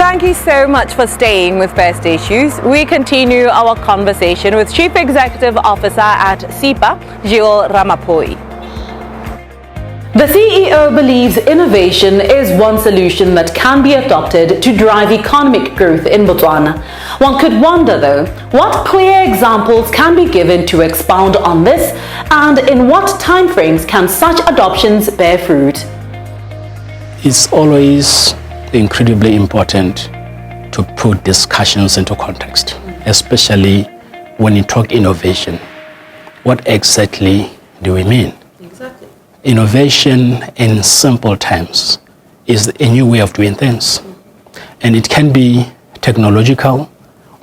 Thank you so much for staying with Best Issues. We continue our conversation with Chief Executive Officer at SIPA, Ramaphoi. The CEO believes innovation is one solution that can be adopted to drive economic growth in Botswana. One could wonder, though, what clear examples can be given to expound on this, and in what timeframes can such adoptions bear fruit? It's always incredibly important to put discussions into context, especially when you talk innovation. What exactly do we mean? Exactly. Innovation in simple terms is a new way of doing things. And it can be technological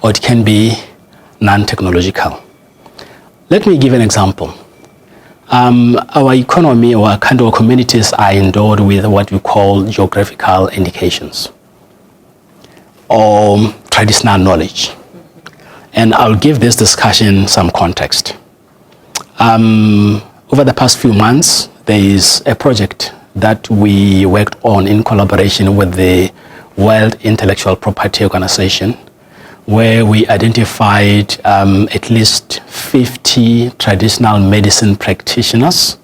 or it can be non-technological. Let me give an example. Our economy, our country, our communities are endowed with what we call geographical indications or traditional knowledge. And I'll give this discussion some context. Over the past few months, there is a project that we worked on in collaboration with the World Intellectual Property Organization, where we identified at least 50 traditional medicine practitioners,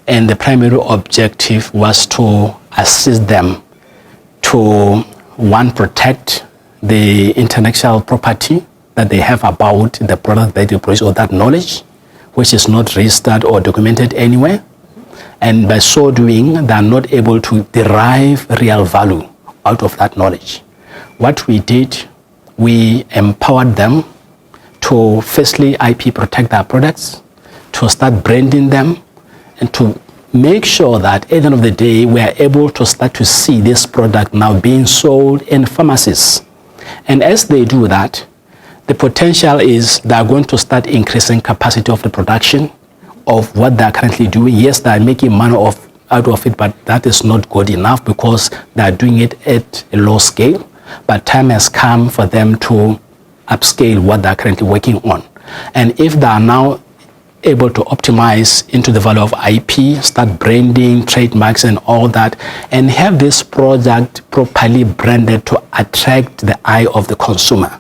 and the primary objective was to assist them to, one, protect the intellectual property that they have about the product that they produce, or that knowledge, which is not registered or documented anywhere. And by so doing, they are not able to derive real value out of that knowledge. What we did, we empowered them to firstly IP protect their products, to start branding them, and to make sure that at the end of the day, we are able to start to see this product now being sold in pharmacies. And as they do that, the potential is they are going to start increasing capacity of the production of what they are currently doing. Yes, they are making money out of it, but that is not good enough because they are doing it at a low scale. But time has come for them to upscale what they are currently working on. And if they are now able to optimize into the value of IP, start branding, trademarks and all that, and have this product properly branded to attract the eye of the consumer,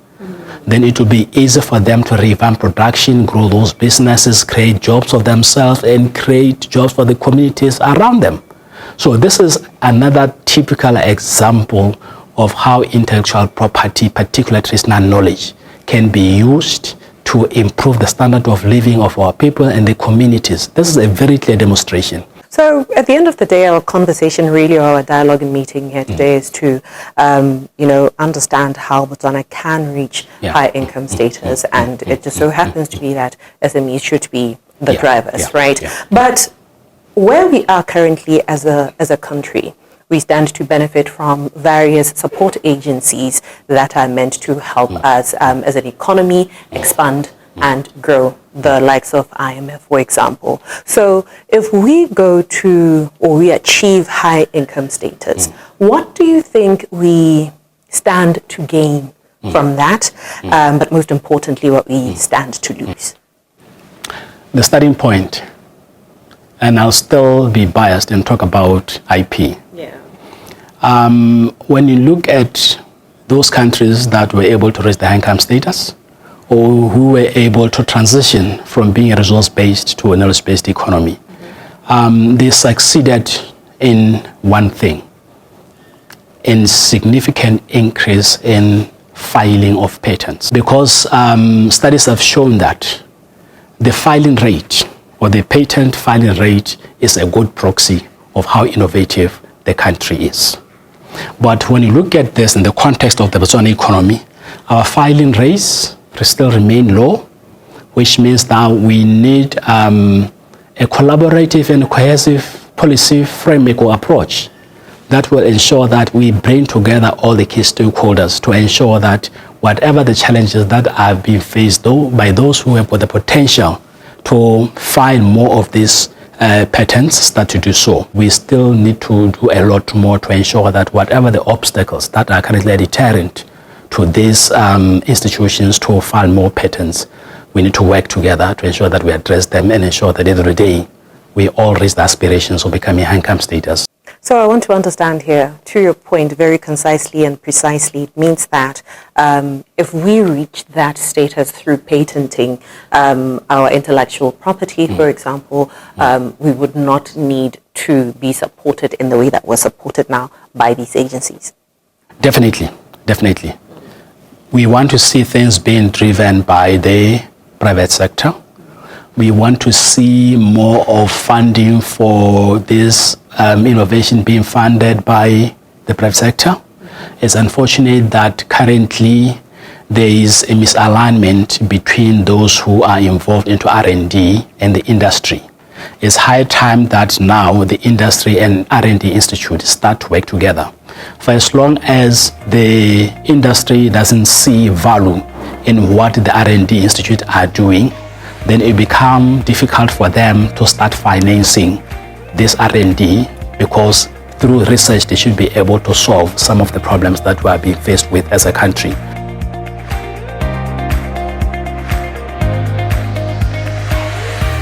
then it will be easy for them to revamp production, grow those businesses, create jobs for themselves, and create jobs for the communities around them. So this is another typical example of how intellectual property, particularly traditional knowledge, can be used to improve the standard of living of our people and the communities. This is a very clear demonstration. So at the end of the day, our conversation really, or our dialogue and meeting here today is to, understand how Botswana can reach high income status. And it just so happens to be that SMEs should be the drivers, right? Yeah. But where we are currently as a country, we stand to benefit from various support agencies that are meant to help us as an economy expand and grow, the likes of IMF, for example. So if we go to, or we achieve high income status, what do you think we stand to gain from that? But most importantly, what we stand to lose? The starting point, and I'll still be biased and talk about IP. Yeah. When you look at those countries that were able to reach the high income status, or who were able to transition from being a resource-based to a knowledge-based economy, they succeeded in one thing, in significant increase in filing of patents. Because studies have shown that the filing rate, or the patent filing rate, is a good proxy of how innovative the country is. But when you look at this in the context of the Botswana economy, our filing rates still remain low, which means that we need a collaborative and cohesive policy framework or approach that will ensure that we bring together all the key stakeholders to ensure that whatever the challenges that are being faced by those who have the potential to file more of these patents start to do so. We still need to do a lot more to ensure that whatever the obstacles that are currently a deterrent to these institutions to file more patents, we need to work together to ensure that we address them and ensure that every day we all reach the aspirations of becoming high income status. So I want to understand here, to your point, very concisely and precisely, it means that if we reach that status through patenting our intellectual property, for example, we would not need to be supported in the way that we're supported now by these agencies. Definitely, definitely. We want to see things being driven by the private sector. We want to see more of funding for this innovation being funded by the private sector. It's unfortunate that currently there is a misalignment between those who are involved into R&D and the industry. It's high time that now the industry and R&D institute start to work together. For as long as the industry doesn't see value in what the R&D institute are doing, then it becomes difficult for them to start financing this R&D, because through research they should be able to solve some of the problems that we are being faced with as a country.